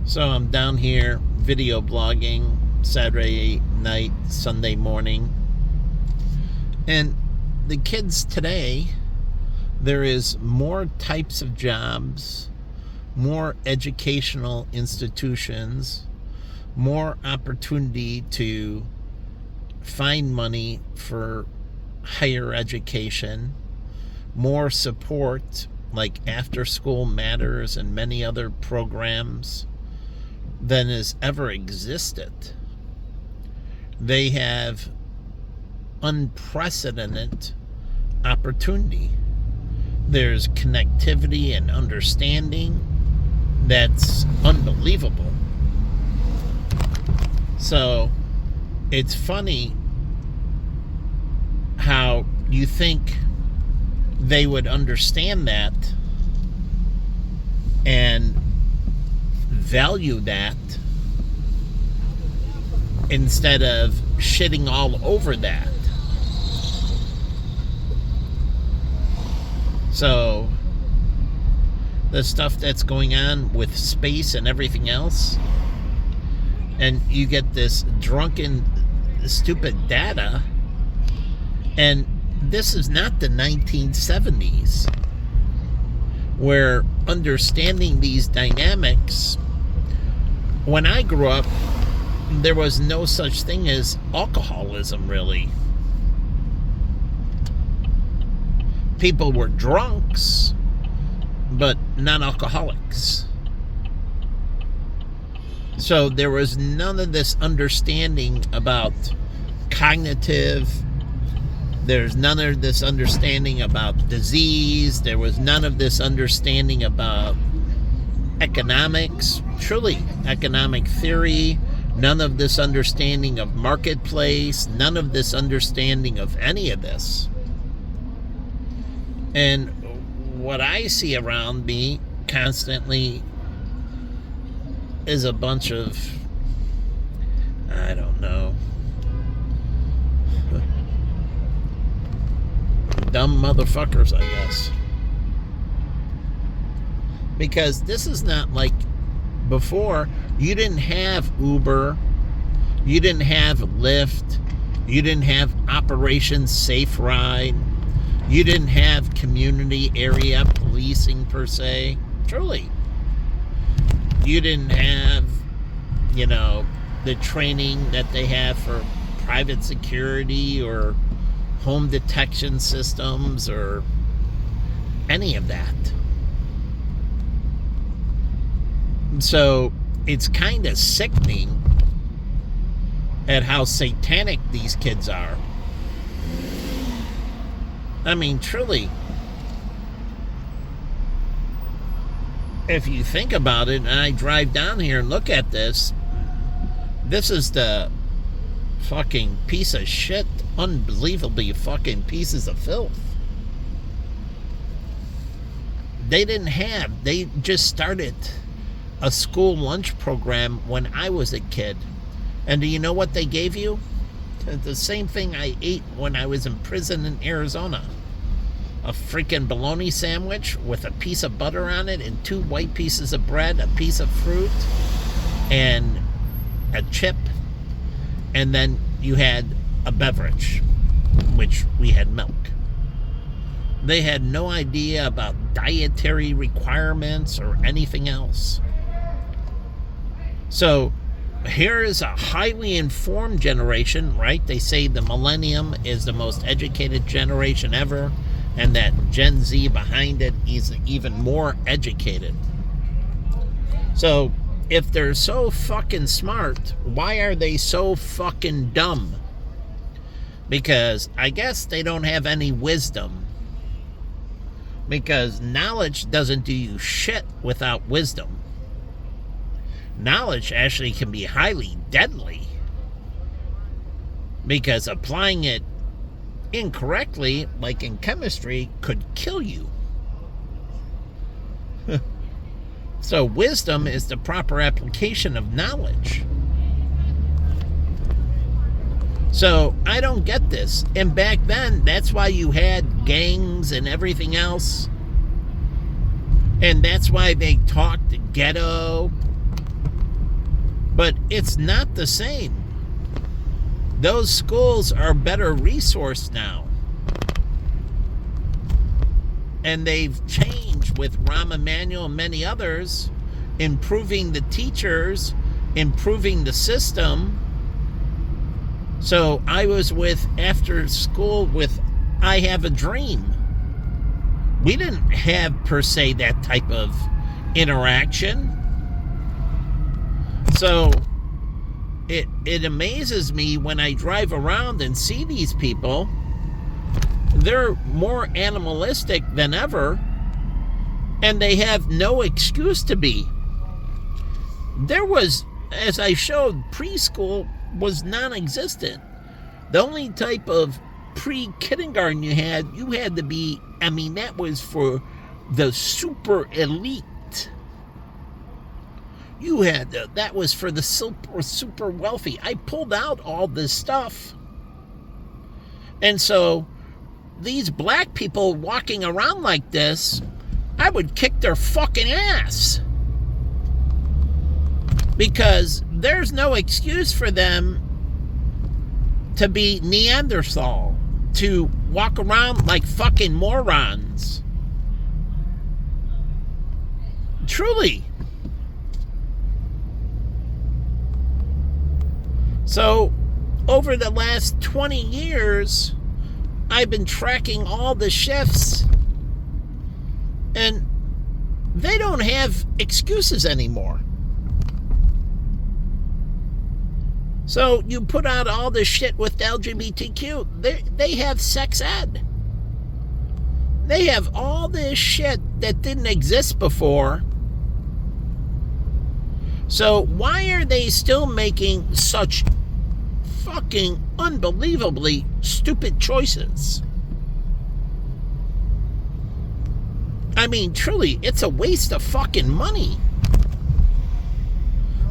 So I'm down here video blogging Saturday night, Sunday morning. And the kids today, there is more types of jobs, more educational institutions, more opportunity to find money for higher education, more support like After School Matters and many other programs than has ever existed. They have unprecedented opportunity. There's connectivity and understanding that's unbelievable. So it's funny how you think they would understand that and value that instead of shitting all over that. So the stuff that's going on with space and everything else, and you get this drunken stupid data, and this is not the 1970s where understanding these dynamics. When I grew up, there was no such thing as alcoholism, really. People were drunks, but not alcoholics. So there was none of this understanding about cognitive. There's none of this understanding about disease. There was none of this understanding about economics, truly economic theory, none of this understanding of marketplace, none of this understanding of any of this. And what I see around me constantly is a bunch of, I don't know, dumb motherfuckers, I guess. Because this is not like before. You didn't have Uber, you didn't have Lyft, you didn't have Operation Safe Ride, you didn't have community area policing per se. Truly. You didn't have, the training that they have for private security or home detection systems or any of that. So it's kind of sickening at how satanic these kids are. I mean, truly, if you think about it, and I drive down here and look at this, this is the fucking piece of shit, unbelievably fucking pieces of filth. They just started a school lunch program when I was a kid. And do you know what they gave you? The same thing I ate when I was in prison in Arizona. A freaking bologna sandwich with a piece of butter on it and 2 white pieces of bread, a piece of fruit, and a chip. And then you had a beverage, which we had milk. They had no idea about dietary requirements or anything else. So here is a highly informed generation, right? They say the millennium is the most educated generation ever, and that Gen Z behind it is even more educated. So if they're so fucking smart, why are they so fucking dumb? Because I guess they don't have any wisdom. Because knowledge doesn't do you shit without wisdom. Knowledge actually can be highly deadly. Because applying it incorrectly, like in chemistry, could kill you. So wisdom is the proper application of knowledge. So I don't get this. And back then, that's why you had gangs and everything else. And that's why they talked ghetto. But it's not the same. Those schools are better resourced now. And they've changed with Rahm Emanuel and many others, improving the teachers, improving the system. So I was with, after school, with I Have a Dream. We didn't have, per se, that type of interaction. So it amazes me when I drive around and see these people. They're more animalistic than ever, and they have no excuse to be. There was, as I showed, preschool was non-existent. The only type of pre-kindergarten you had to be, I mean, that was for the super elite. You had, that was for the super wealthy. I pulled out all this stuff. And so these black people walking around like this, I would kick their fucking ass. Because there's no excuse for them to be Neanderthal, to walk around like fucking morons. Truly. So, over the last 20 years, I've been tracking all the shifts, and they don't have excuses anymore. So you put out all this shit with the LGBTQ, they have sex ed. They have all this shit that didn't exist before. So why are they still making such fucking unbelievably stupid choices? I mean, truly, it's a waste of fucking money.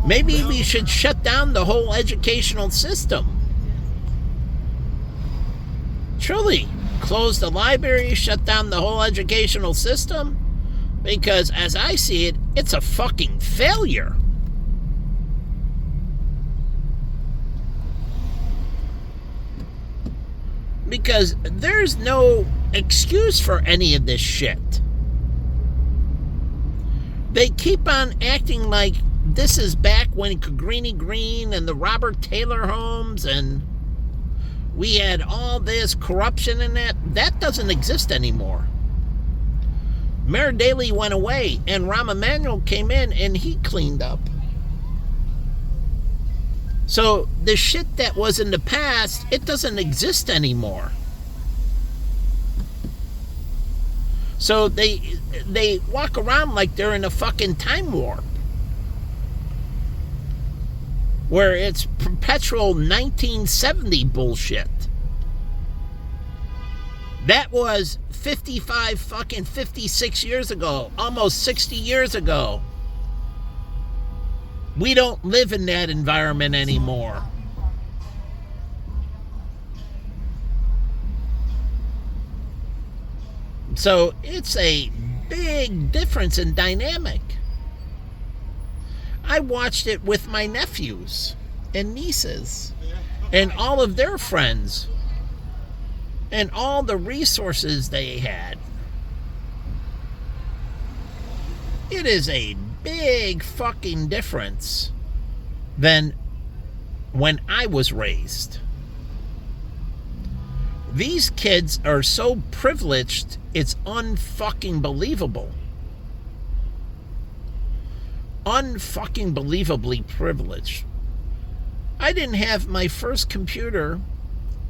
Maybe we should shut down the whole educational system. Truly, close the library, shut down the whole educational system, because as I see it, it's a fucking failure. Because there's no excuse for any of this shit. They keep on acting like this is back when Cabrini Green and the Robert Taylor homes, and we had all this corruption in that. That doesn't exist anymore. Mayor Daley went away, and Rahm Emanuel came in, and he cleaned up. So the shit that was in the past, it doesn't exist anymore. So they walk around like they're in a fucking time warp, where it's perpetual 1970 bullshit. That was 56 years ago, almost 60 years ago. We don't live in that environment anymore. So it's a big difference in dynamic. I watched it with my nephews and nieces and all of their friends and all the resources they had. It is a big fucking difference than when I was raised. These kids are so privileged, it's unfucking believable. Unfucking believably privileged. I didn't have my first computer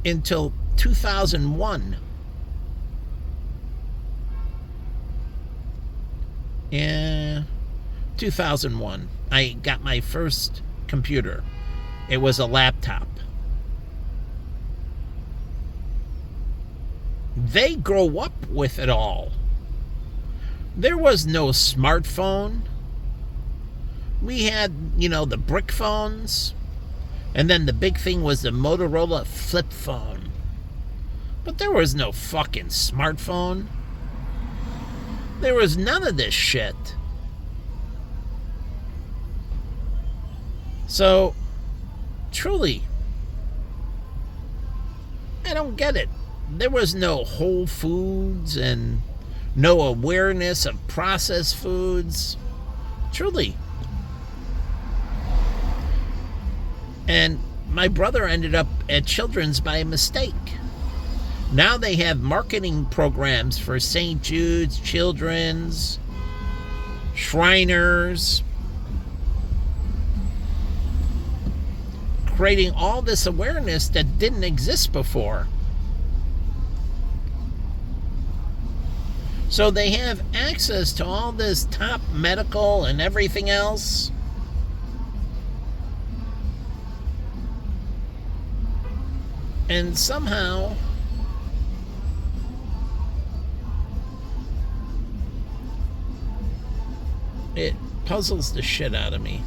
until 2001. Yeah, 2001. I got my first computer. It was a laptop. They grow up with it all. There was no smartphone. We had, the brick phones. And then the big thing was the Motorola flip phone. But there was no fucking smartphone. There was none of this shit. So, truly, I don't get it. There was no Whole Foods and no awareness of processed foods. Truly. And my brother ended up at Children's by mistake. Now they have marketing programs for St. Jude's, Children's, Shriners, creating all this awareness that didn't exist before. So they have access to all this top medical and everything else. And somehow it puzzles the shit out of me.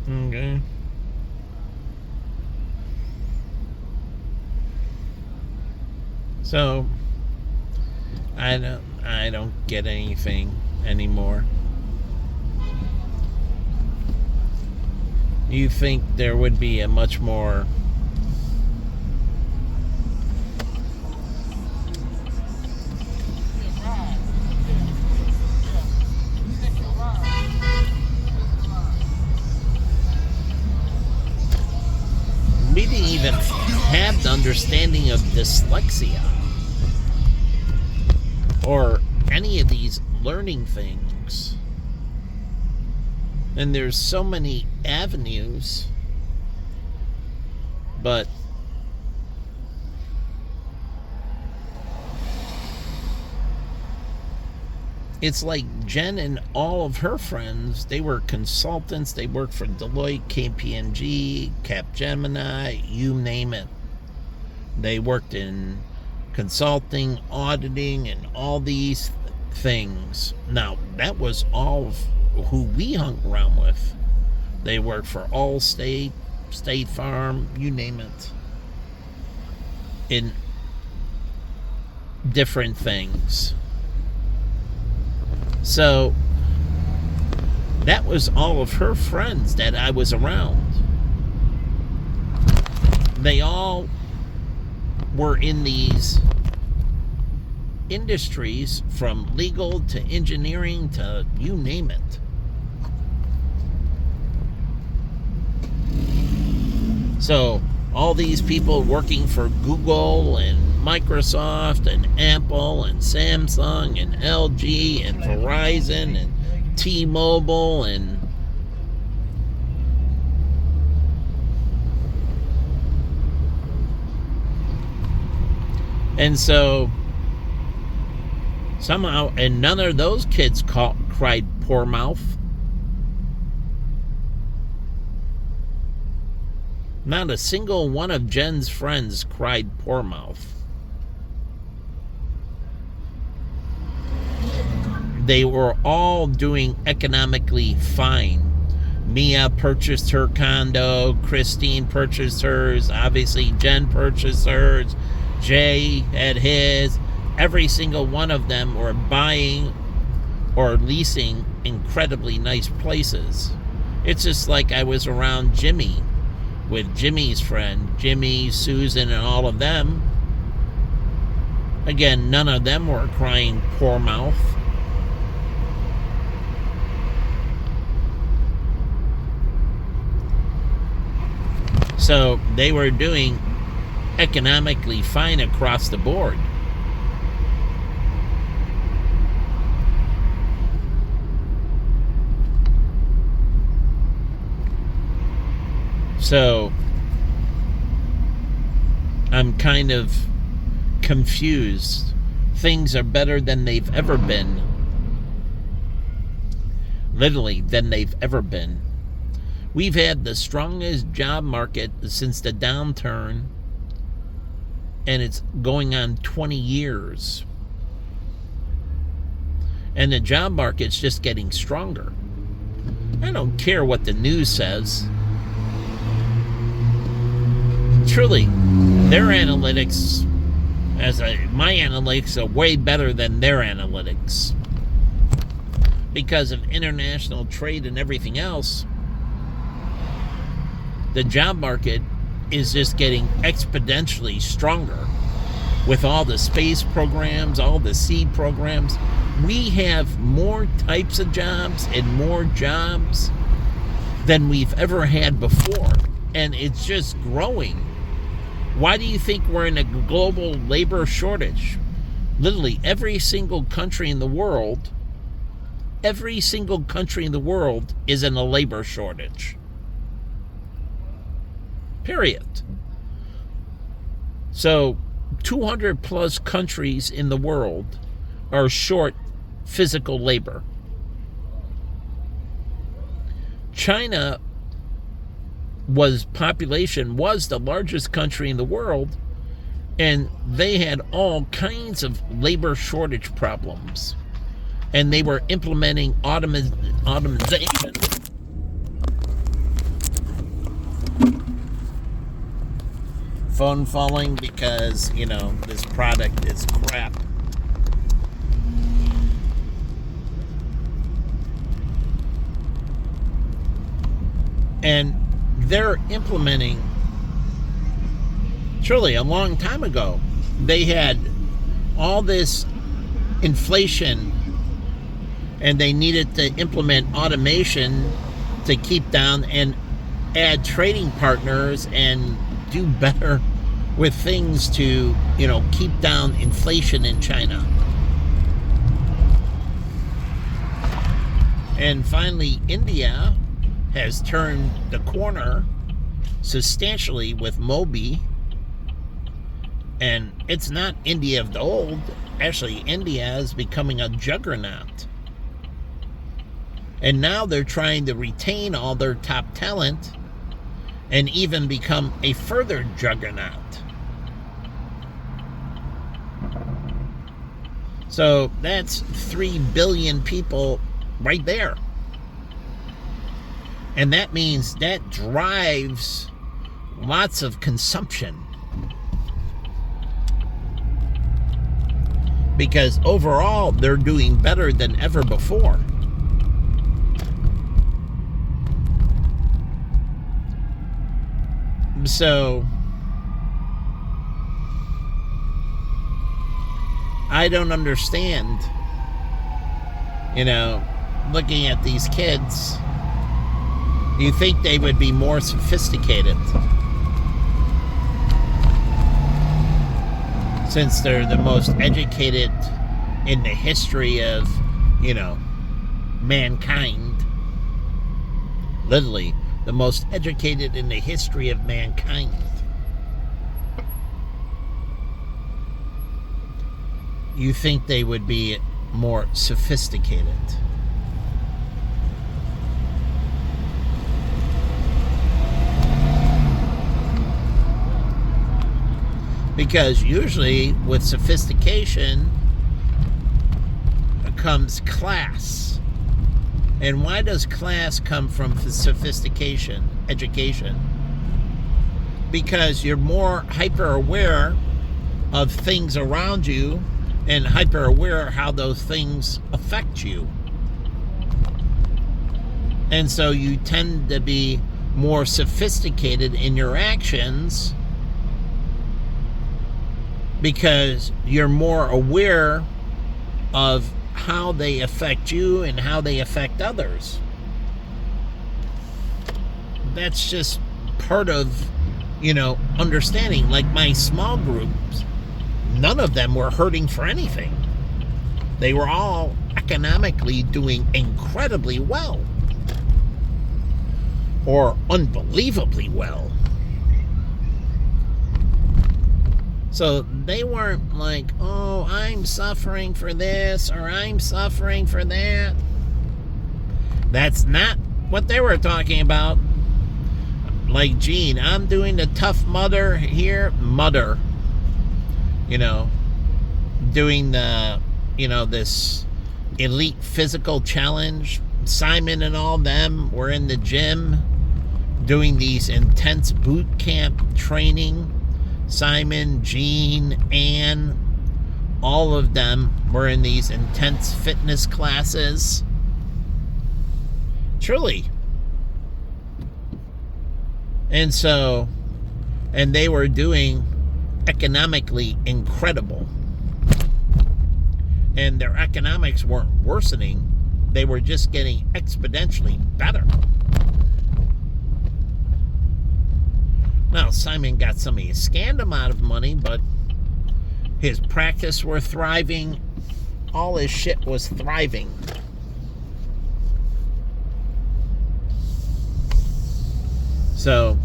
Okay. So I don't get anything anymore. You think there would be a much more we didn't even have the understanding of dyslexia or any of these learning things. And there's so many avenues, but it's like Jen and all of her friends, they were consultants. They worked for Deloitte, KPMG, Capgemini, you name it. They worked in consulting, auditing, and all these things. Now, that was all of who we hung around with. They worked for Allstate, State Farm, you name it, in different things. So that was all of her friends that I was around. They all were in these industries, from legal to engineering to you name it. So all these people working for Google and Microsoft and Apple and Samsung and LG and Verizon and T-Mobile and so somehow, and none of those kids cried poor mouth. Not a single one of Jen's friends cried poor mouth. They were all doing economically fine. Mia purchased her condo. Christine purchased hers. Obviously, Jen purchased hers. Jay had his. Every single one of them were buying or leasing incredibly nice places. It's just like I was around Jimmy, with Jimmy's friend, Jimmy, Susan, and all of them. Again, none of them were crying poor mouth. So they were doing economically fine across the board. So I'm kind of confused. Things are better than they've ever been. Literally, than they've ever been. We've had the strongest job market since the downturn, and it's going on 20 years. And the job market's just getting stronger. I don't care what the news says. Truly, their analytics, my analytics are way better than their analytics. Because of international trade and everything else, the job market is just getting exponentially stronger with all the space programs, all the seed programs. We have more types of jobs and more jobs than we've ever had before. And it's just growing. Why do you think we're in a global labor shortage? Literally every single country in the world is in a labor shortage. Period. So 200 plus countries in the world are short physical labor. China population was the largest country in the world, and they had all kinds of labor shortage problems. And they were implementing automation. Phone falling because, this product is crap. And they're implementing, surely a long time ago, they had all this inflation and they needed to implement automation to keep down and add trading partners and do better with things to, keep down inflation in China. And finally, India has turned the corner substantially with Mobi. And it's not India of the old. Actually, India is becoming a juggernaut. And now they're trying to retain all their top talent and even become a further juggernaut. So that's 3 billion people right there. And that means that drives lots of consumption. Because overall, they're doing better than ever before. So, I don't understand, looking at these kids. You think they would be more sophisticated since they're the most educated in the history of, mankind. Literally, the most educated in the history of mankind. You think they would be more sophisticated. Because usually with sophistication comes class. And why does class come from sophistication, education? Because you're more hyper aware of things around you and hyper aware how those things affect you. And so you tend to be more sophisticated in your actions because you're more aware of how they affect you and how they affect others. That's just part of, understanding. Like my small groups, none of them were hurting for anything. They were all economically doing incredibly well. Or unbelievably well. So they weren't like, oh, I'm suffering for this or I'm suffering for that. That's not what they were talking about. Like, Gene, I'm doing the tough mudder here. Doing the, this Elite Physical Challenge. Simon and all them were in the gym doing these intense boot camp training. Simon, Gene, Ann, all of them were in these intense fitness classes. Truly. And they were doing economically incredible. And their economics weren't worsening. They were just getting exponentially better. Now, Simon got some of his scanned amount of money, but his practice were thriving. All his shit was thriving. So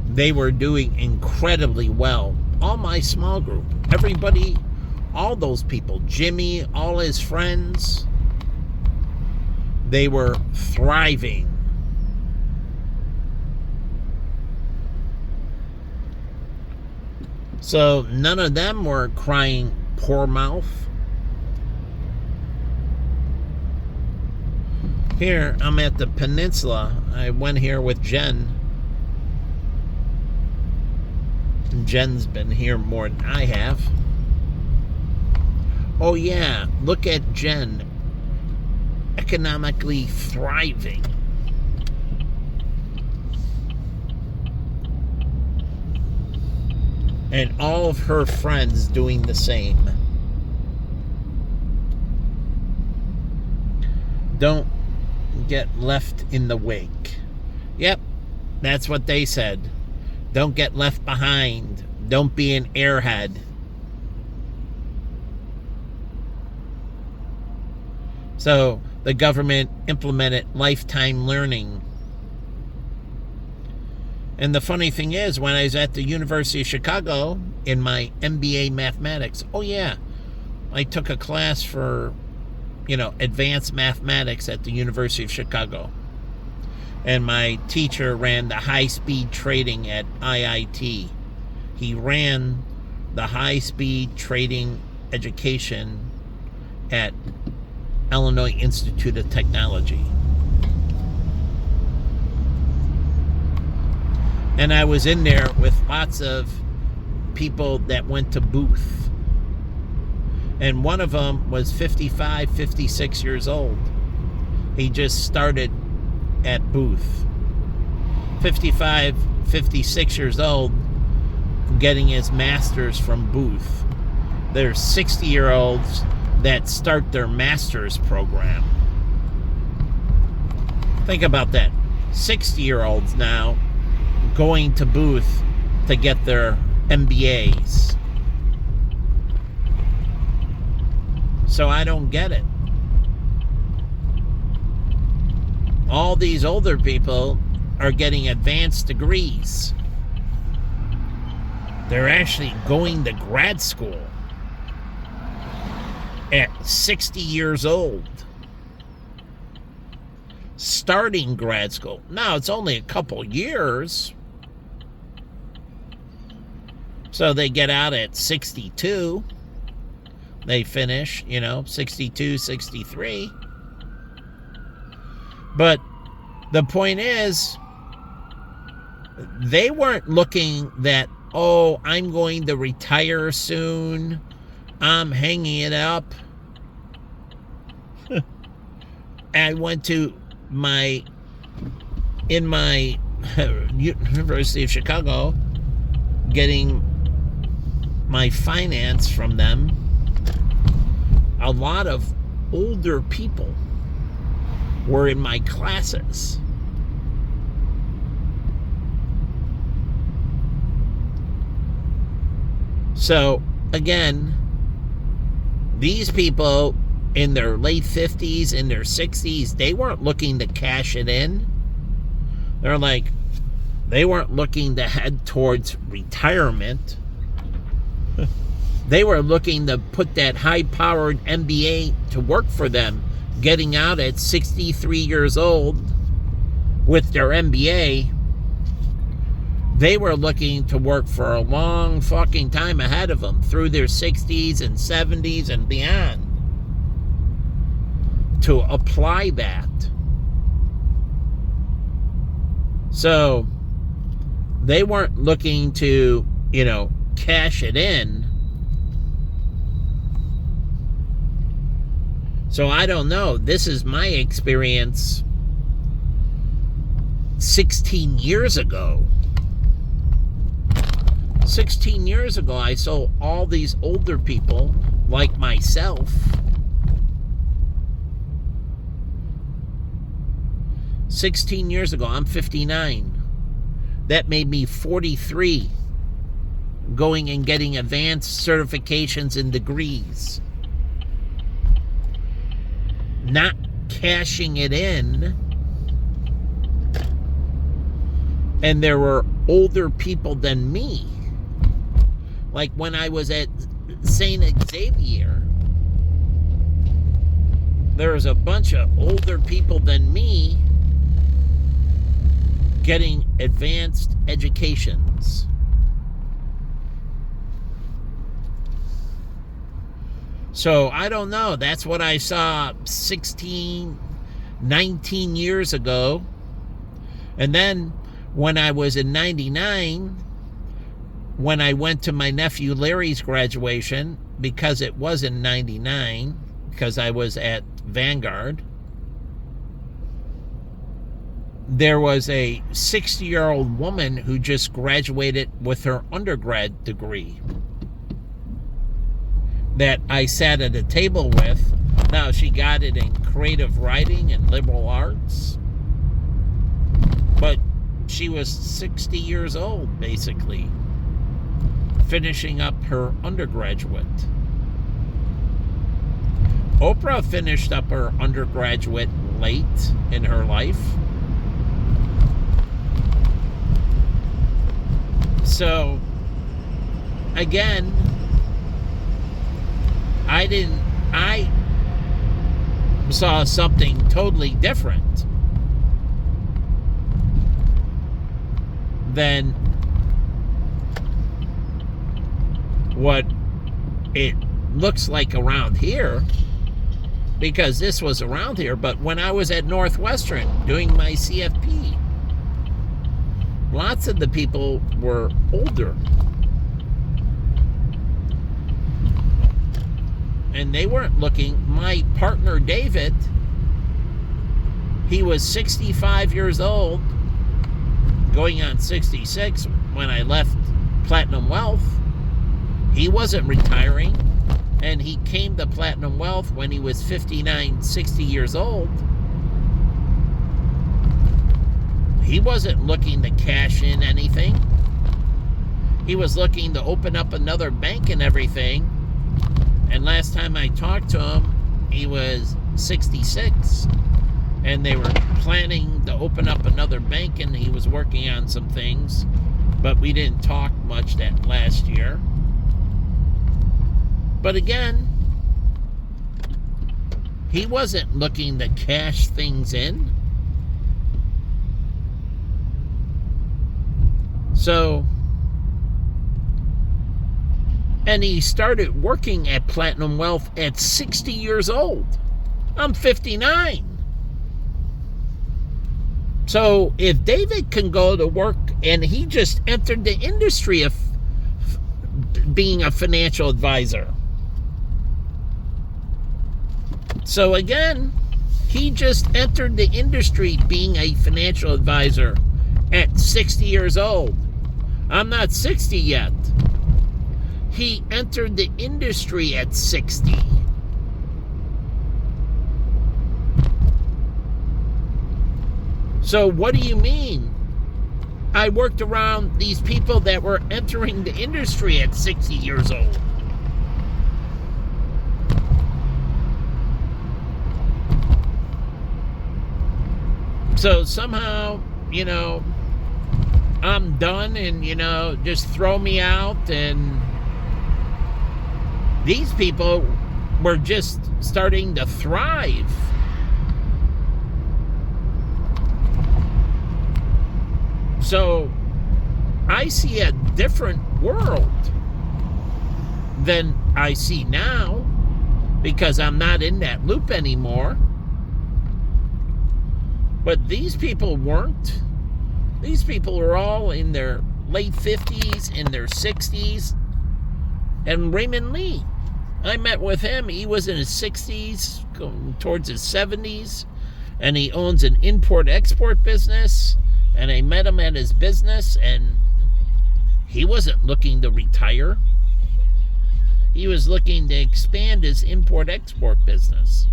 they were doing incredibly well. All my small group, everybody, all those people, Jimmy, all his friends, they were thriving. So none of them were crying poor mouth. Here, I'm at the Peninsula. I went here with Jen. Jen's been here more than I have. Oh yeah, look at Jen. Economically thriving. And all of her friends doing the same. Don't get left in the wake. Yep, that's what they said. Don't get left behind. Don't be an airhead. So the government implemented lifetime learning. And the funny thing is, when I was at the University of Chicago in my MBA mathematics, oh yeah, I took a class for, advanced mathematics at the University of Chicago. And my teacher ran the high-speed trading at IIT. He ran the high-speed trading education at Illinois Institute of Technology. And I was in there with lots of people that went to Booth. And one of them was 55, 56 years old. He just started at Booth. 55, 56 years old, getting his master's from Booth. There's 60-year-olds that start their master's program. Think about that. 60-year-olds now going to Booth to get their MBAs. So I don't get it. All these older people are getting advanced degrees. They're actually going to grad school at 60 years old. Starting grad school. Now, it's only a couple years. So they get out at 62. They finish, 62, 63. But the point is, they weren't looking that, oh, I'm going to retire soon. I'm hanging it up. I went to my University of Chicago, getting my finance from them. A lot of older people were in my classes. So, again, these people in their late 50s, in their 60s, they weren't looking to cash it in. They weren't looking to head towards retirement. They were looking to put that high-powered MBA to work for them, getting out at 63 years old with their MBA. They were looking to work for a long fucking time ahead of them, through their 60s and 70s and beyond. to apply that. So they weren't looking to, cash it in. So I don't know. This is my experience 16 years ago. 16 years ago, I saw all these older people like myself. 16 years ago, I'm 59. That made me 43, going and getting advanced certifications and degrees. Not cashing it in. And there were older people than me. Like when I was at St. Xavier, there was a bunch of older people than me getting advanced educations. So I don't know. That's what I saw 16, 19 years ago. And then when I was in 99, when I went to my nephew Larry's graduation, because it was in 99, because I was at Vanguard, there was a 60-year-old woman who just graduated with her undergrad degree that I sat at a table with. Now, she got it in creative writing and liberal arts, but she was 60 years old, basically, finishing up her undergraduate. Oprah finished up her undergraduate late in her life. So, again, I saw something totally different than what it looks like around here, because this was around here. But when I was at Northwestern doing my CFP, lots of the people were older. And they weren't looking. My partner, David, he was 65 years old, going on 66 when I left Platinum Wealth. He wasn't retiring, and he came to Platinum Wealth when he was 59, 60 years old. He wasn't looking to cash in anything. He was looking to open up another bank and everything. And last time I talked to him, he was 66. And they were planning to open up another bank, and he was working on some things. But we didn't talk much that last year. But again, he wasn't looking to cash things in. So, and he started working at Platinum Wealth at 60 years old. I'm 59. So if David can go to work, and he just entered the industry of being a financial advisor. So again, he just entered the industry being a financial advisor at 60 years old. I'm not 60 yet. He entered the industry at 60. So what do you mean? I worked around these people that were entering the industry at 60 years old. So somehow, I'm done, and, just throw me out. And these people were just starting to thrive. So I see a different world than I see now, because I'm not in that loop anymore. But these people weren't. These people were all in their late 50s, in their 60s. And Raymond Lee, I met with him. He was in his 60s, going towards his 70s. And he owns an import-export business. And I met him at his business, and he wasn't looking to retire. He was looking to expand his import-export business.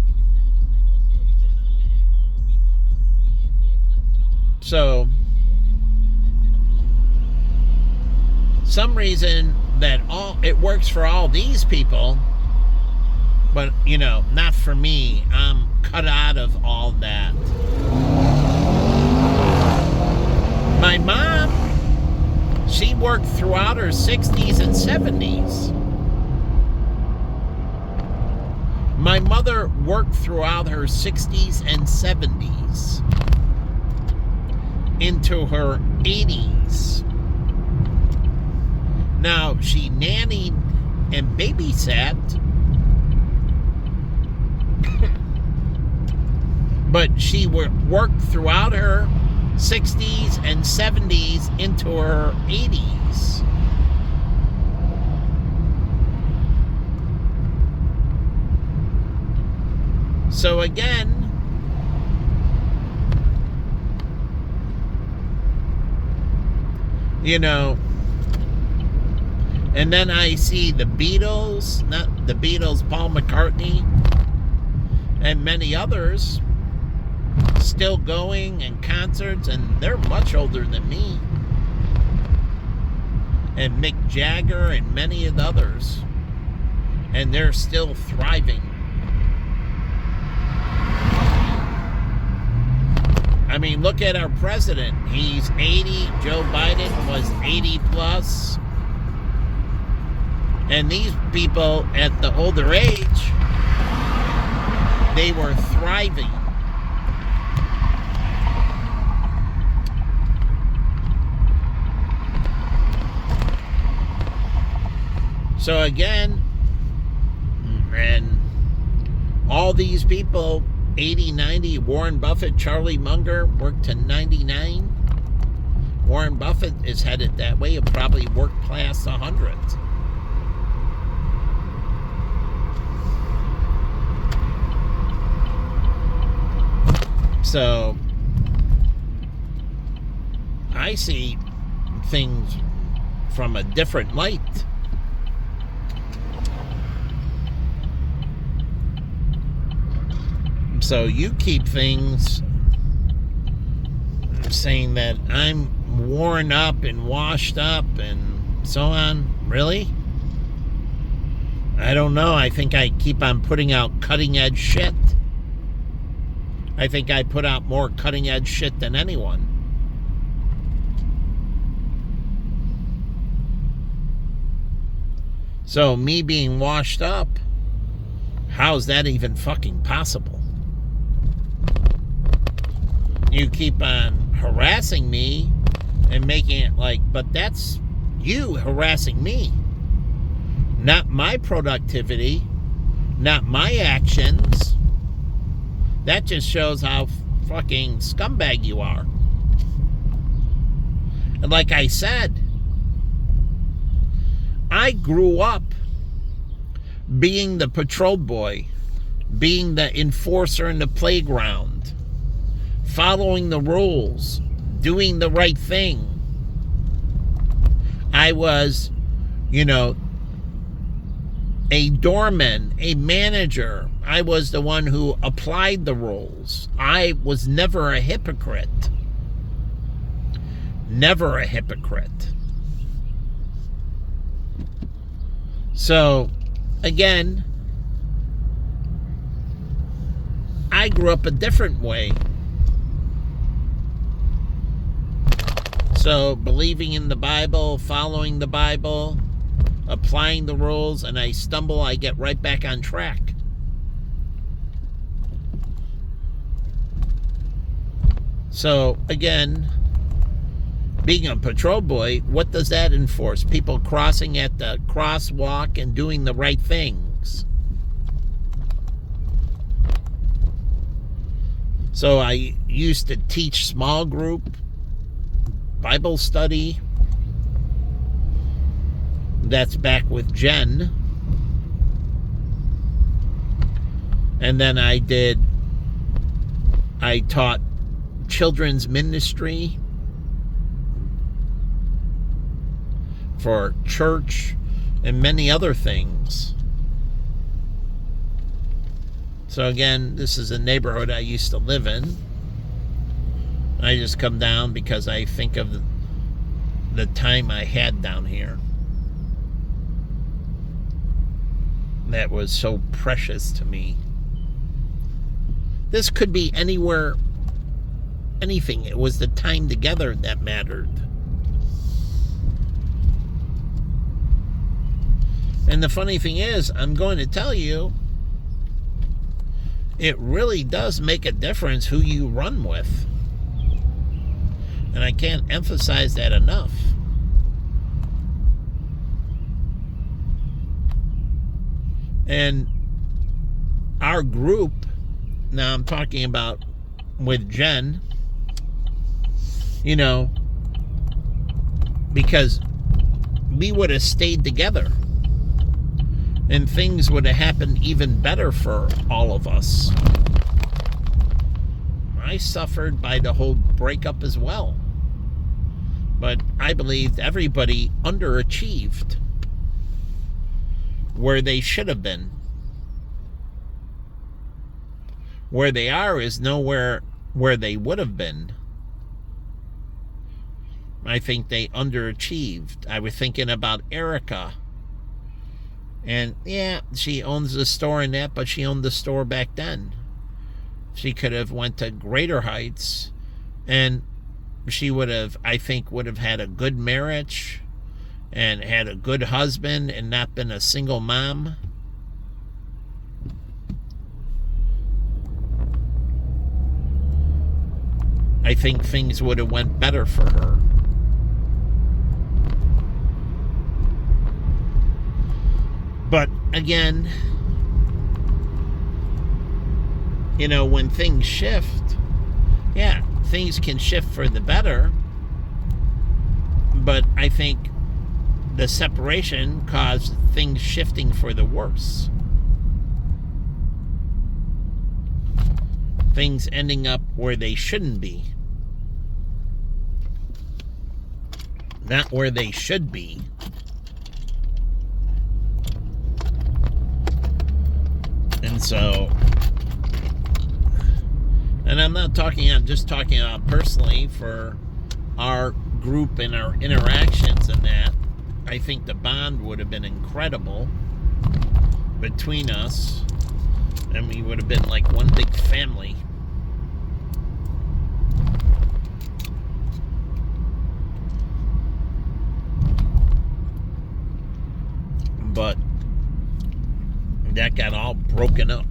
So, some reason that it works for all these people, but, not for me. I'm cut out of all that. My mom, she worked throughout her 60s and 70s. My mother worked throughout her 60s and 70s into her 80s. Now, she nannied and babysat, but she worked throughout her 60s and 70s into her 80s. So again, and then I see the Beatles, not the Beatles, Paul McCartney, and many others still going in concerts, and they're much older than me. And Mick Jagger and many of the others. And they're still thriving. I mean, look at our president. He's 80. Joe Biden was 80 plus. And these people at the older age, they were thriving. So again, and all these people, 80, 90, Warren Buffett, Charlie Munger worked to 99. Warren Buffett is headed that way. He'll probably work past 100. So I see things from a different light. So you keep things saying that I'm worn up and washed up and so on. Really? I don't know. I think I keep on putting out cutting edge shit. I think I put out more cutting edge shit than anyone. So me being washed up, how's that even fucking possible? You keep on harassing me and making it like, but that's you harassing me. Not my productivity, not my actions. That just shows how fucking scumbag you are. And like I said, I grew up being the patrol boy, being the enforcer in the playground, following the rules, doing the right thing. I was, a doorman, a manager. I was the one who applied the rules. I was never a hypocrite. Never a hypocrite. So, again, I grew up a different way. So, believing in the Bible, following the Bible, applying the rules, and I stumble, I get right back on track. So, again, being a patrol boy, what does that enforce? People crossing at the crosswalk and doing the right things. So I used to teach small group, Bible study. That's back with Jen. And then I taught children's ministry for church and many other things. So again, this is a neighborhood I used to live in. I just come down because I think of the time I had down here. That was so precious to me. This could be anywhere, anything. It was the time together that mattered. And the funny thing is, I'm going to tell you, it really does make a difference who you run with. And I can't emphasize that enough. And our group, now I'm talking about with Jen, because we would have stayed together and things would have happened even better for all of us. I suffered by the whole breakup as well. But I believed everybody underachieved where they should have been. Where they are is nowhere where they would have been. I think they underachieved. I was thinking about Erica. And yeah, she owns the store in that, but she owned the store back then. She could have went to greater heights, and she would have, I think, would have had a good marriage and had a good husband and not been a single mom. I think things would have went better for her. But again, when things shift, yeah, things can shift for the better. But I think the separation caused things shifting for the worse. Things ending up where they shouldn't be. Not where they should be. And so, and I'm not talking, I'm just talking about personally for our group and our interactions and that. I think the bond would have been incredible between us, and we would have been like one big family. But that got all broken up.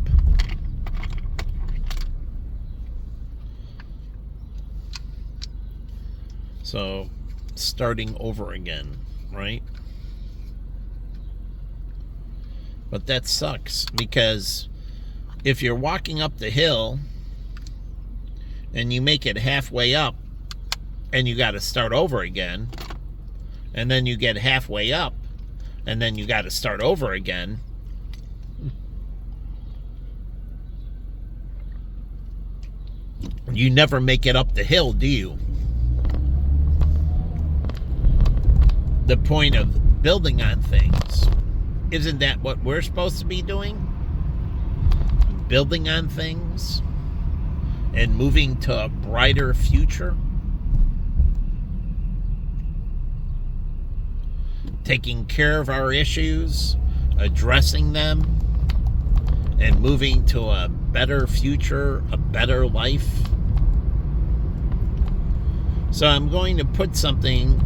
So, starting over again, right? But that sucks, because if you're walking up the hill and you make it halfway up and you got to start over again, and then you get halfway up and then you got to start over again, you never make it up the hill, do you? The point of building on things, isn't that what we're supposed to be doing? Building on things and moving to a brighter future? Taking care of our issues, addressing them, and moving to a better future, a better life. So I'm going to put something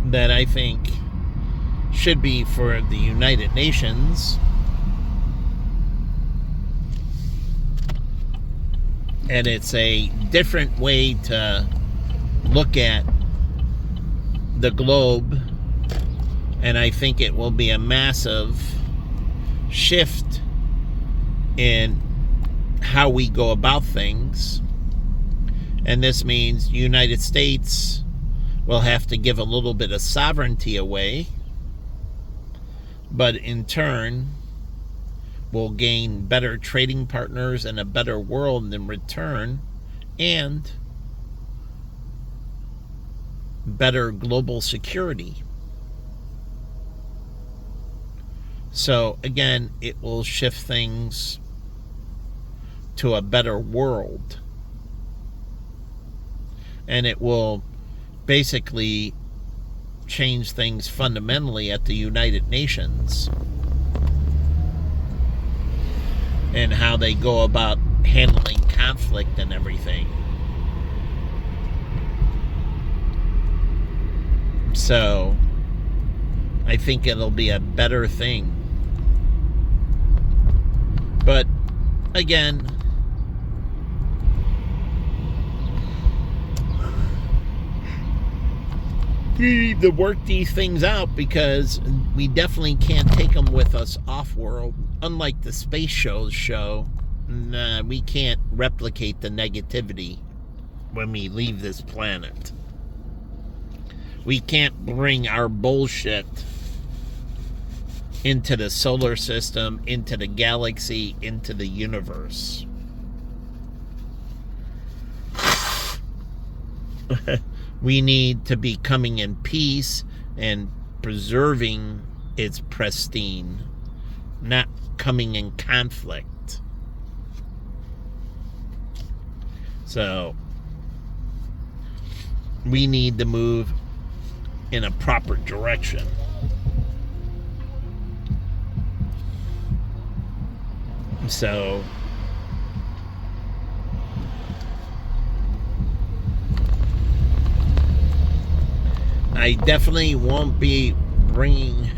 that I think should be for the United Nations. And it's a different way to look at the globe. And I think it will be a massive shift in how we go about things. And this means the United States will have to give a little bit of sovereignty away, but in turn will gain better trading partners and a better world in return, and better global security. So again, it will shift things to a better world. And it will basically change things fundamentally at the United Nations and how they go about handling conflict and everything. So I think it'll be a better thing. But again, we need to work these things out, because we definitely can't take them with us off-world. Unlike the space shows show, we can't replicate the negativity when we leave this planet. We can't bring our bullshit into the solar system, into the galaxy, into the universe. We need to be coming in peace and preserving its pristine, not coming in conflict. So we need to move in a proper direction. So I definitely won't be bringing,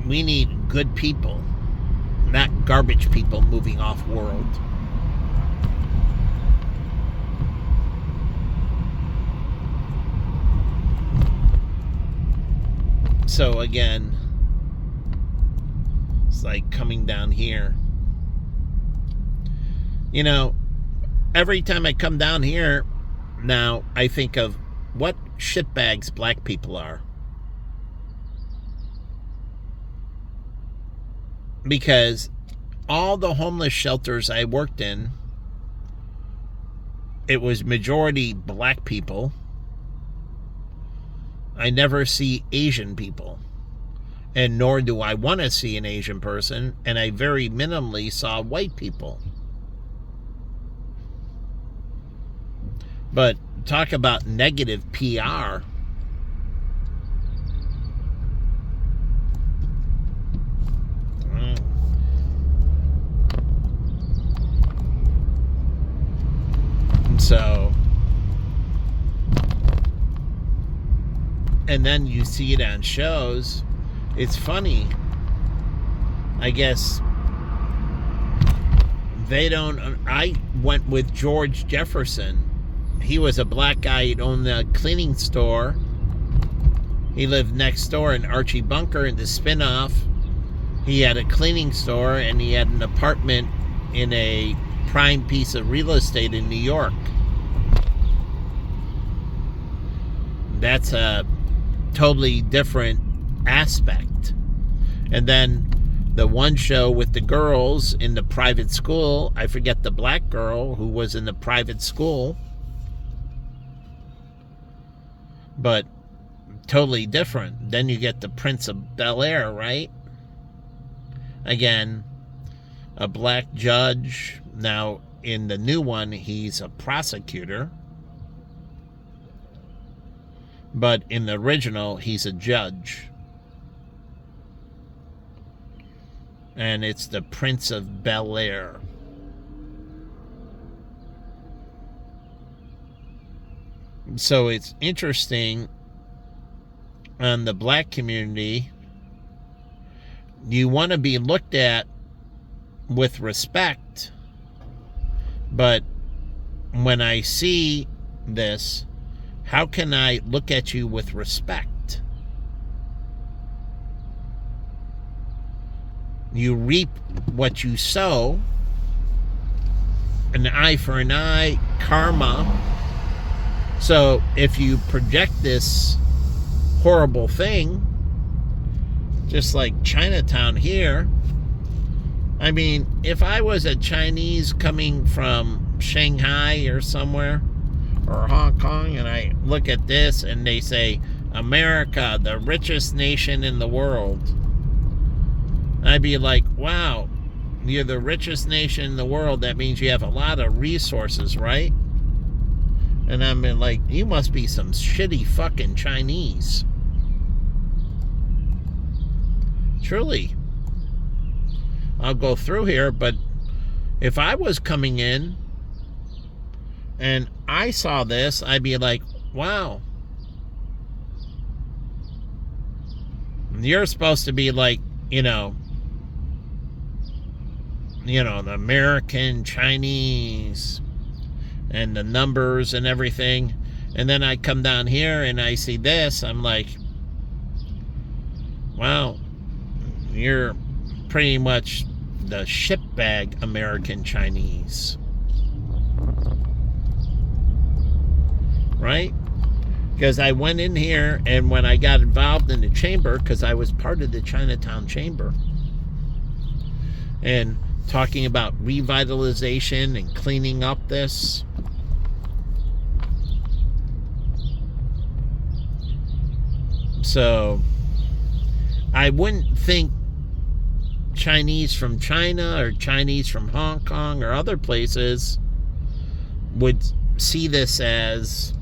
we need good people, not garbage people moving off world. So again, it's like coming down here. Every time I come down here now, I think of what shitbags black people are. Because all the homeless shelters I worked in, it was majority black people. I never see Asian people. And nor do I want to see an Asian person. And I very minimally saw white people. But talk about negative PR. So, and then you see it on shows. It's funny. I guess they don't. I went with George Jefferson. He was a black guy. He'd owned a cleaning store. He lived next door in Archie Bunker in the spinoff. He had a cleaning store and he had an apartment in a prime piece of real estate in New York. That's a totally different aspect. And then the one show with the girls in the private school, I forget the black girl who was in the private school, but totally different. Then you get the Prince of Bel-Air, right? Again, a black judge. Now, in the new one, he's a prosecutor. But in the original, he's a judge. And it's the Prince of Bel-Air. So it's interesting on the black community. You want to be looked at with respect. But when I see this, how can I look at you with respect? You reap what you sow. An eye for an eye, karma. So if you project this horrible thing, just like Chinatown here, I mean, if I was a Chinese coming from Shanghai or somewhere, or Hong Kong, and I look at this and they say, America, the richest nation in the world, I'd be like, wow, you're the richest nation in the world. That means you have a lot of resources, right? And I'm like, you must be some shitty fucking Chinese. Truly. I'll go through here, but if I was coming in and I saw this, I'd be like, wow. You're supposed to be like, the American, Chinese, and the numbers and everything. And then I come down here and I see this. I'm like, wow, you're pretty much the shitbag American Chinese. Right? Because I went in here, and when I got involved in the chamber, because I was part of the Chinatown Chamber, and talking about revitalization and cleaning up this, so I wouldn't think Chinese from China or Chinese from Hong Kong or other places would see this as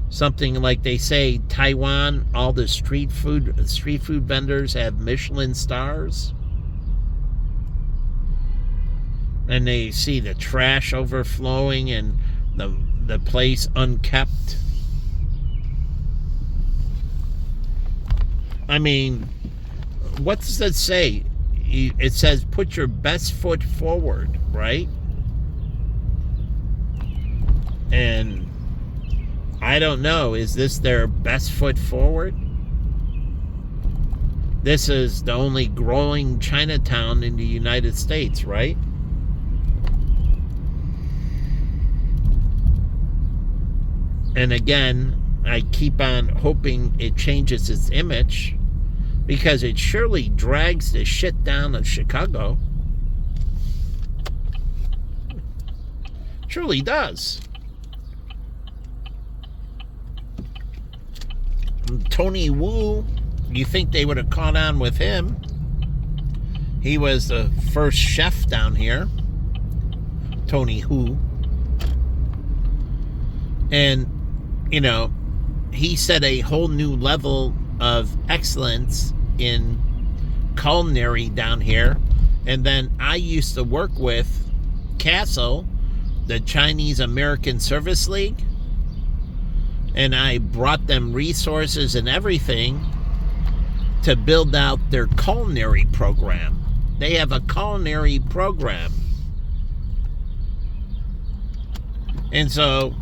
something like they say Taiwan, all the street food vendors have Michelin stars. And they see the trash overflowing and the place unkept. I mean, what does it say? It says put your best foot forward, right? And I don't know, is this their best foot forward? This is the only growing Chinatown in the United States, right? And again, I keep on hoping it changes its image, because it surely drags the shit down of Chicago. Truly does. Tony Wu, you think they would have caught on with him? He was the first chef down here. Tony Wu. And, he set a whole new level of excellence in culinary down here. And then I used to work with Castle, the Chinese American Service League, and I brought them resources and everything to build out their culinary program. They have a culinary program. And so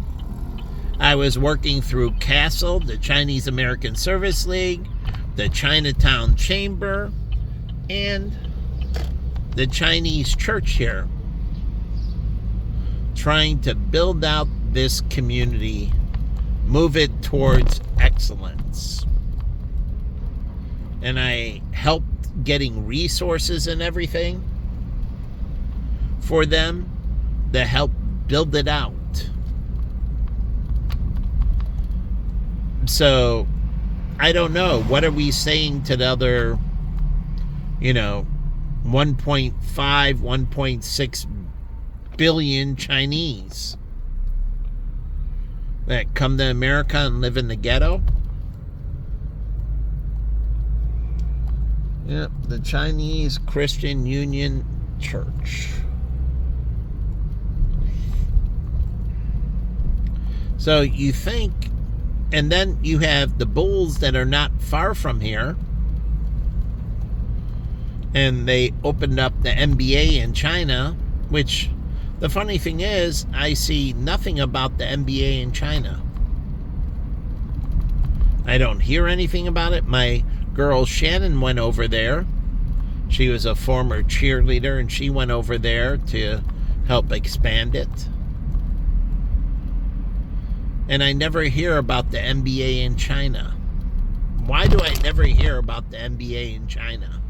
I was working through Castle, the Chinese American Service League, the Chinatown Chamber, and the Chinese church here, trying to build out this community, move it towards excellence. And I helped getting resources and everything for them to help build it out. So, I don't know. What are we saying to the other, 1.5, 1.6 billion Chinese that come to America and live in the ghetto? Yep, the Chinese Christian Union Church. So you think, and then you have the bulls that are not far from here, and they opened up the NBA in China, which the funny thing is, I see nothing about the NBA in China. I don't hear anything about it. My girl Shannon went over there. She was a former cheerleader, and she went over there to help expand it. And I never hear about the NBA in China. Why do I never hear about the NBA in China?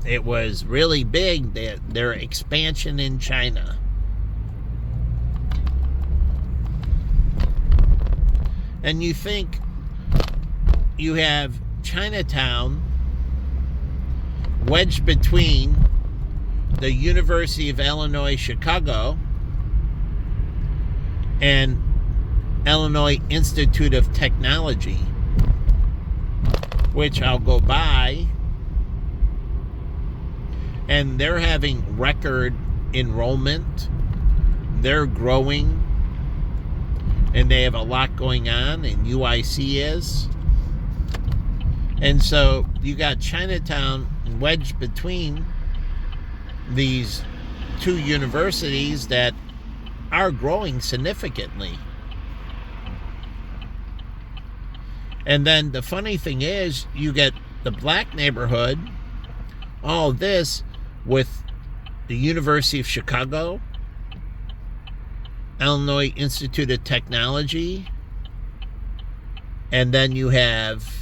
It was really big, their expansion in China. And you think you have Chinatown wedged between the University of Illinois Chicago and Illinois Institute of Technology, which I'll go by, and they're having record enrollment. They're growing, and they have a lot going on, and UIC is. And so you got Chinatown wedged between these two universities that are growing significantly. And then the funny thing is, you get the black neighborhood, all this with the University of Chicago, Illinois Institute of Technology, and then you have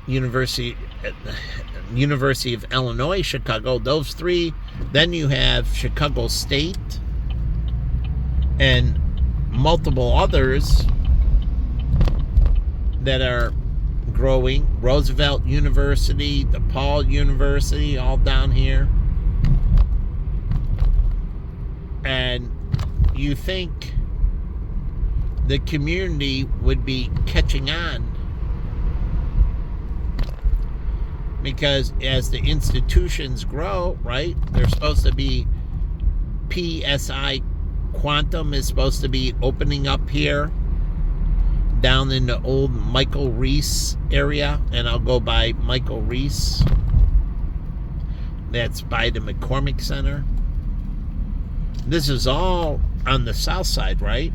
University of Illinois Chicago, those three. Then you have Chicago State and multiple others that are growing. Roosevelt University, DePaul University, all down here. And you think the community would be catching on, because as the institutions grow, right, they're supposed to be, PSI Quantum is supposed to be opening up here down in the old Michael Reese area, and I'll go by Michael Reese. That's by the McCormick Center. This is all on the south side, right?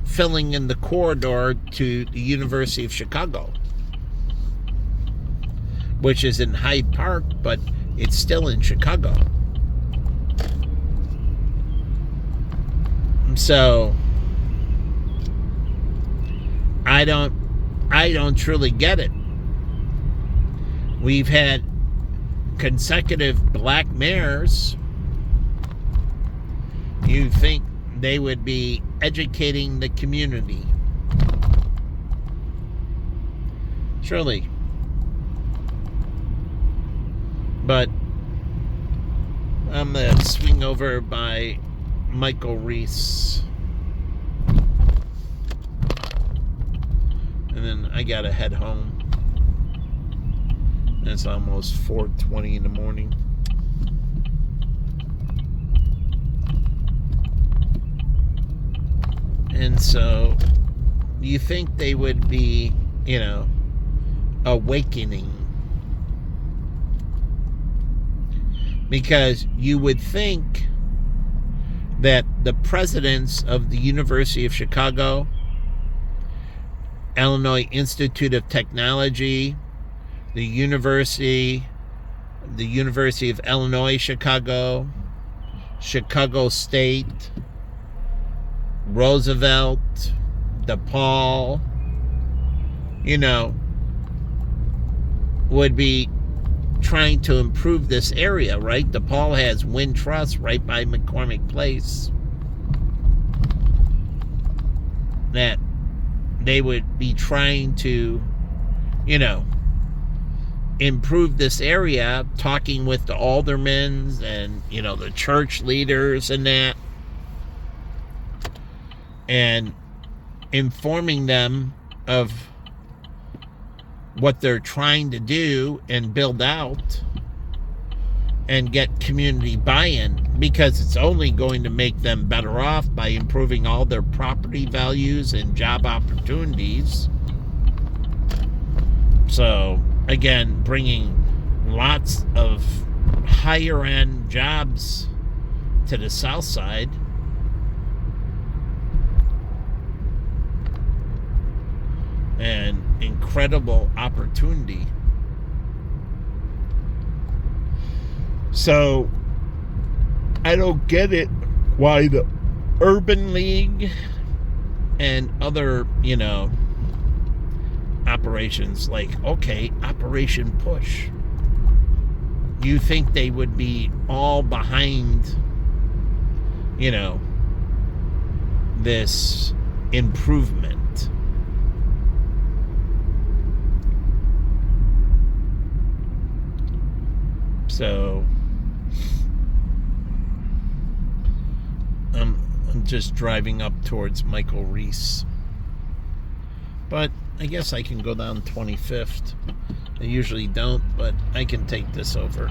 Filling in the corridor to the University of Chicago, which is in Hyde Park, but it's still in Chicago. So I don't truly get it. We've had consecutive black mayors. You think they would be educating the community? Surely. But I'm going to swing over by Michael Reese. And then I got to head home. It's almost 4:20 in the morning. And so you think they would be, awakening. Because you would think that the presidents of the University of Chicago, Illinois Institute of Technology, the University of Illinois Chicago, Chicago State, Roosevelt, DePaul, would be trying to improve this area, right? DePaul has Wind Trust right by McCormick Place. That they would be trying to, improve this area, talking with the aldermen and, the church leaders and that, and informing them of what they're trying to do and build out and get community buy-in, because it's only going to make them better off by improving all their property values and job opportunities. So, again, bringing lots of higher-end jobs to the south side. incredible opportunity. So I don't get it why the Urban League and other, operations like, okay, Operation Push. You think they would be all behind, this improvement. So I'm just driving up towards Michael Reese. But I guess I can go down 25th. I usually don't, but I can take this over.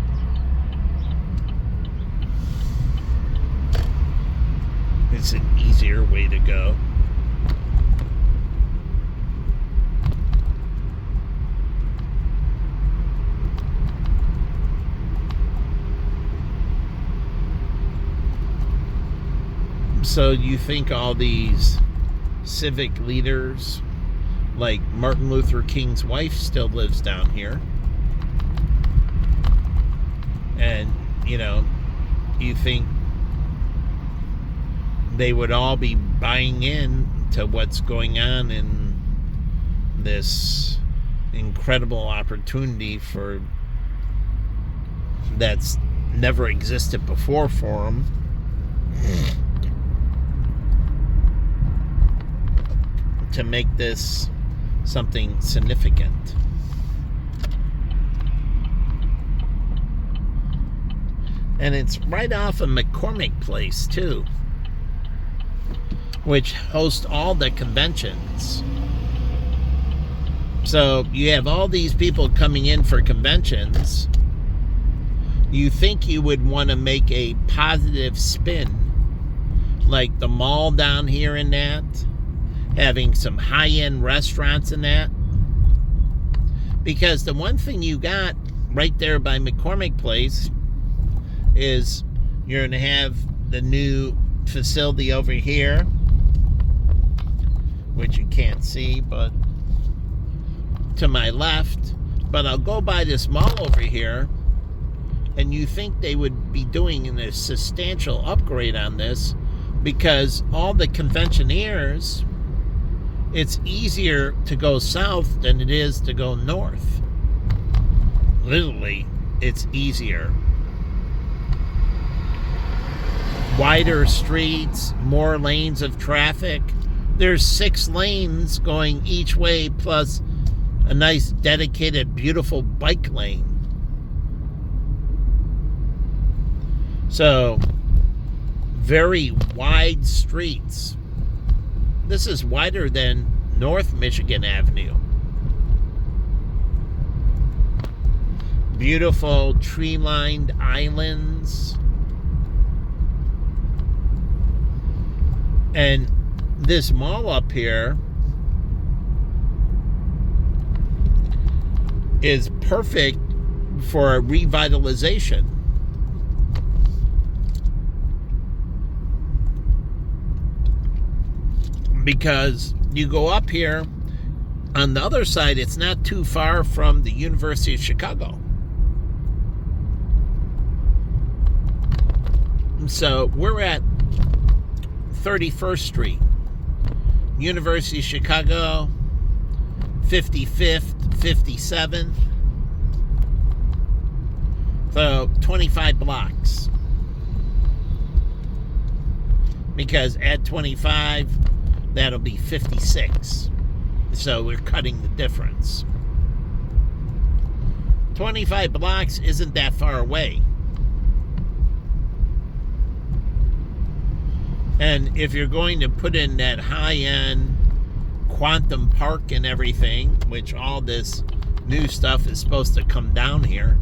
It's an easier way to go. So you think all these civic leaders, like Martin Luther King's wife, still lives down here, and you think they would all be buying in to what's going on in this incredible opportunity that's never existed before for them. To make this something significant. And it's right off of McCormick Place too, which hosts all the conventions. So you have all these people coming in for conventions. You think you would want to make a positive spin, like the mall down here in that, having some high-end restaurants in that. Because the one thing you got right there by McCormick Place is you're going to have the new facility over here, which you can't see, but to my left. But I'll go by this mall over here, and you think they would be doing a substantial upgrade on this, because all the conventioneers, it's easier to go south than it is to go north. Literally, it's easier. Wider streets, more lanes of traffic. There's 6 lanes going each way, plus a nice, dedicated, beautiful bike lane. So, very wide streets. This is wider than North Michigan Avenue. Beautiful tree-lined islands. And this mall up here is perfect for a revitalization. Because you go up here, on the other side, it's not too far from the University of Chicago. So we're at 31st Street, University of Chicago, 55th, 57th. So 25 blocks. Because at 25, that'll be 56. So we're cutting the difference. 25 blocks isn't that far away. And if you're going to put in that high-end Quantum Park and everything, which all this new stuff is supposed to come down here,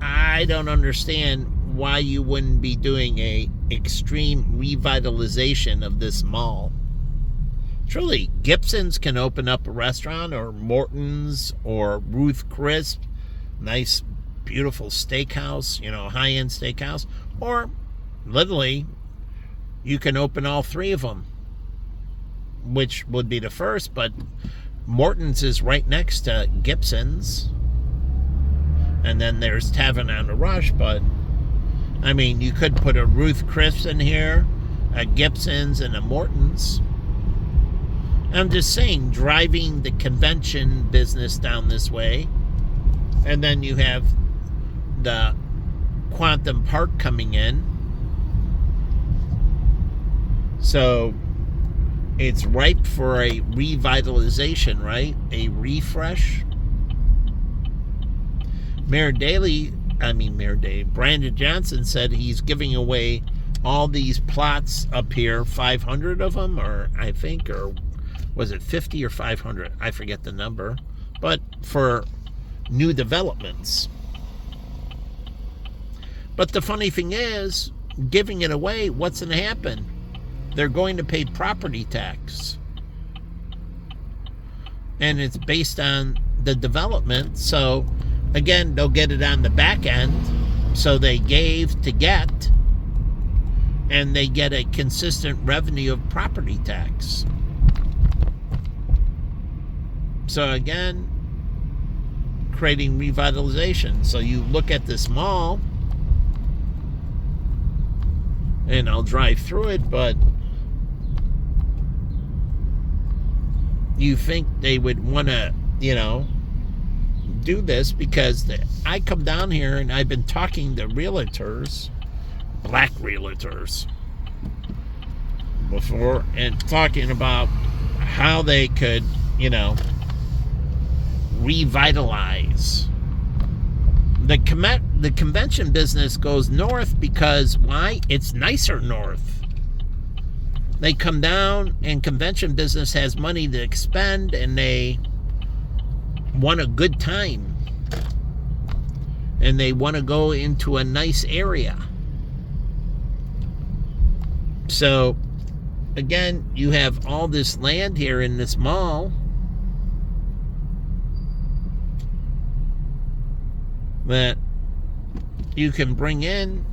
I don't understand why you wouldn't be doing a extreme revitalization of this mall. Truly, Gibson's can open up a restaurant, or Morton's, or Ruth Chris, nice, beautiful steakhouse, high-end steakhouse, or literally, you can open all 3 of them. which would be the first, but Morton's is right next to Gibson's. And then there's Tavern on the Rush, but I mean, you could put a Ruth Chris in here, a Gibson's, and a Morton's. I'm just saying, driving the convention business down this way, and then you have the Quantum Park coming in. So it's ripe for a revitalization, right? A refresh. Brandon Johnson said he's giving away all these plots up here, 500 of them, or was it 50 or 500? I forget the number, but for new developments. But the funny thing is, giving it away, what's going to happen? They're going to pay property tax. And it's based on the development. So, again, they'll get it on the back end. So they gave to get. And they get a consistent revenue of property tax. So, again, creating revitalization. So you look at this mall, and I'll drive through it, but you think they would want to, do this, because I come down here and I've been talking to realtors, black realtors, before, and talking about how they could, revitalize. The convention business goes north because, why? It's nicer north. They come down, and convention business has money to expend, and they want a good time. And they want to go into a nice area. So, again, you have all this land here in this mall that you can bring in,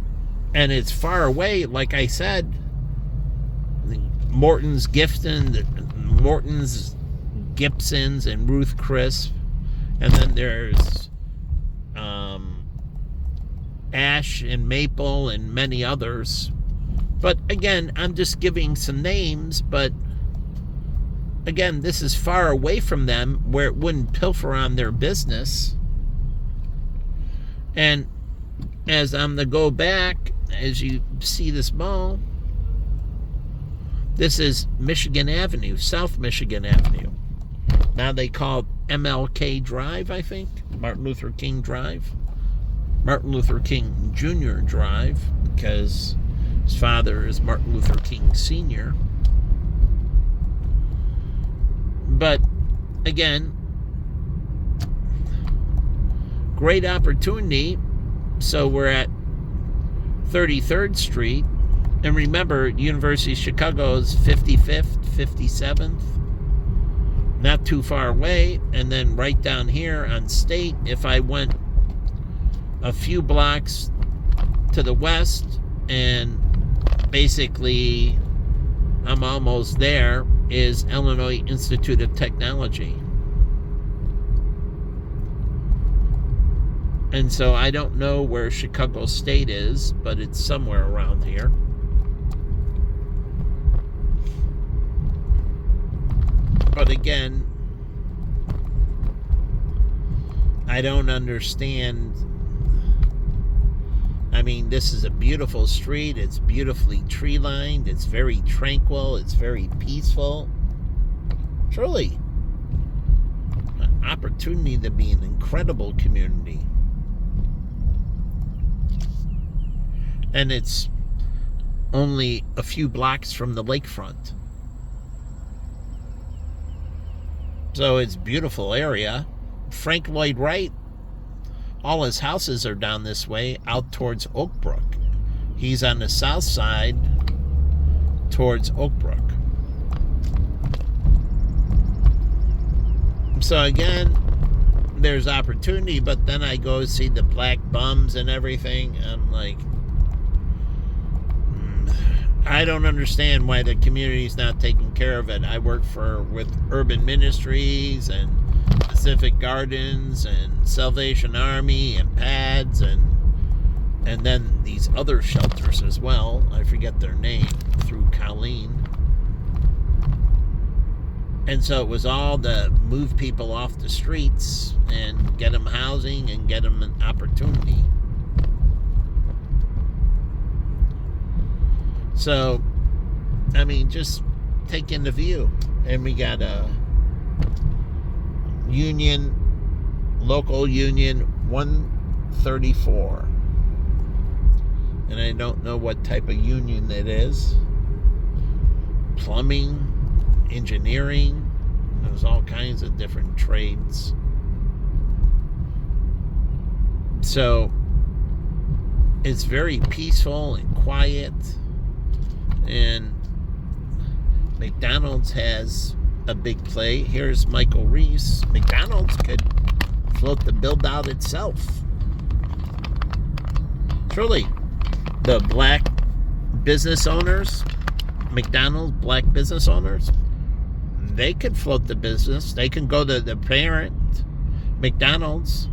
and it's far away. Like I said, Morton's, Gibson's, and Ruth Chris, and then there's Ash and Maple and many others. But again, I'm just giving some names, but again, this is far away from them, where it wouldn't pilfer on their business. And as I'm to go back, as you see this mall, this is Michigan Avenue, South Michigan Avenue. Now they call it MLK Drive, I think. Martin Luther King Drive. Martin Luther King Jr. Drive, because his father is Martin Luther King Sr. But, again, great opportunity. So we're at 33rd Street. And remember, University of Chicago is 55th, 57th. Not too far away. And then right down here on State, if I went a few blocks to the west, and basically I'm almost there, is Illinois Institute of Technology. And so I don't know where Chicago State is, but it's somewhere around here. But again, I don't understand. I mean, this is a beautiful street. It's beautifully tree-lined. It's very tranquil. It's very peaceful. Truly, an opportunity to be an incredible community. And it's only a few blocks from the lakefront. So it's a beautiful area. Frank Lloyd Wright, all his houses are down this way, out towards Oak Brook. He's on the south side towards Oak Brook. So again, there's opportunity, but then I go see the black bums and everything. I'm like, I don't understand why the community's not taking care of it. I work with Urban Ministries and Pacific Gardens and Salvation Army and PADS and then these other shelters as well. I forget their name, through Colleen. And so it was all to move people off the streets and get them housing and get them an opportunity. So, I mean, just take in the view. And we got a local union 134. And I don't know what type of union it is. Plumbing, engineering, there's all kinds of different trades. So it's very peaceful and quiet, and McDonald's has a big play. Here's Michael Reese. McDonald's could float the build out itself. Truly, the black business owners, McDonald's black business owners, they could float the business. They can go to the parent, McDonald's,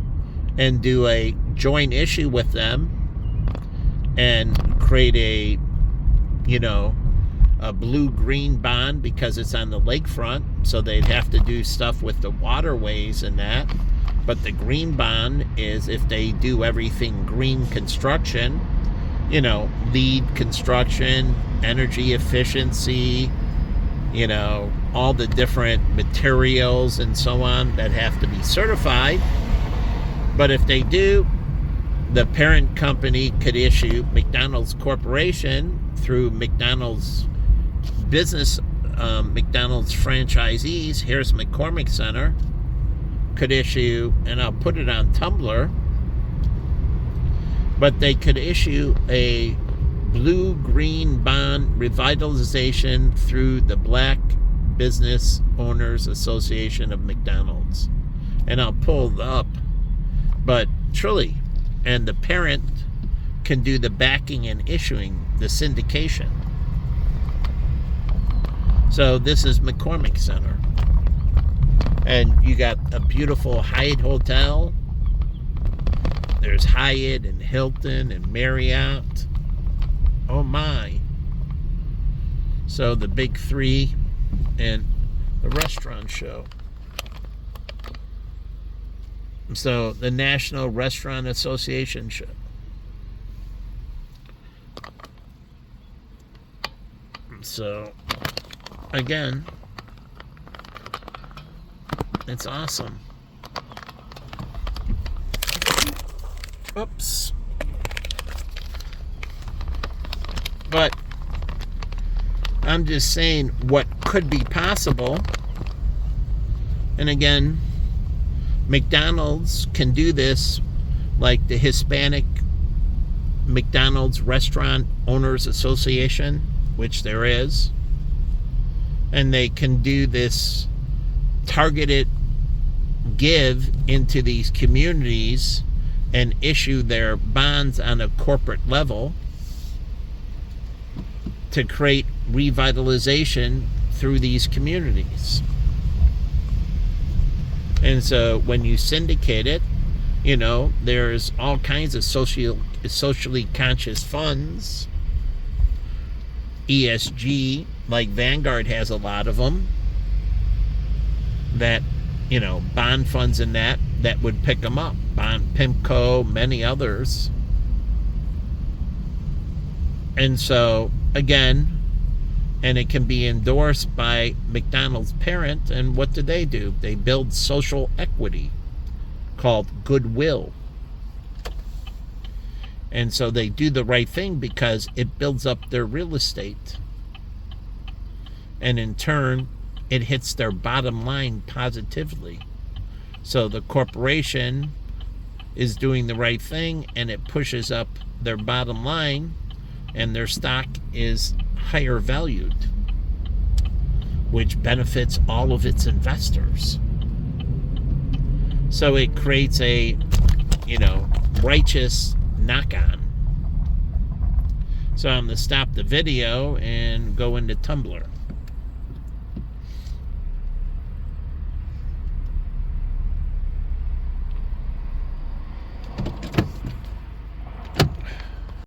and do a joint issue with them and create a blue-green bond, because it's on the lakefront, so they'd have to do stuff with the waterways and that. But the green bond is if they do everything green construction, LEED construction, energy efficiency, all the different materials and so on that have to be certified. But if they do, the parent company could issue, McDonald's Corporation, through McDonald's business, McDonald's franchisees, here's McCormick Center, could issue, and I'll put it on Tumblr, but they could issue a blue-green bond revitalization through the Black Business Owners Association of McDonald's. And I'll pull it up. But truly, and the parent can do the backing and issuing, the syndication. So this is McCormick Center. And you got a beautiful Hyatt Hotel. There's Hyatt and Hilton and Marriott. Oh my. So the big three and the restaurant show. So the National Restaurant Association show. So again, it's awesome. Oops. But I'm just saying what could be possible. And again, McDonald's can do this, like the Hispanic McDonald's Restaurant Owners Association, which there is. And they can do this targeted give into these communities and issue their bonds on a corporate level to create revitalization through these communities. And so when you syndicate it, there's all kinds of socially conscious funds, ESG, like Vanguard has a lot of them, that, bond funds and that would pick them up. Bond, PIMCO, many others. And so, again, and it can be endorsed by McDonald's parent. And what do? They build social equity called goodwill. And so they do the right thing because it builds up their real estate. And in turn, it hits their bottom line positively. So the corporation is doing the right thing, and it pushes up their bottom line, and their stock is higher valued, which benefits all of its investors. So it creates a, righteous knock-on. So I'm going to stop the video and go into Tumblr.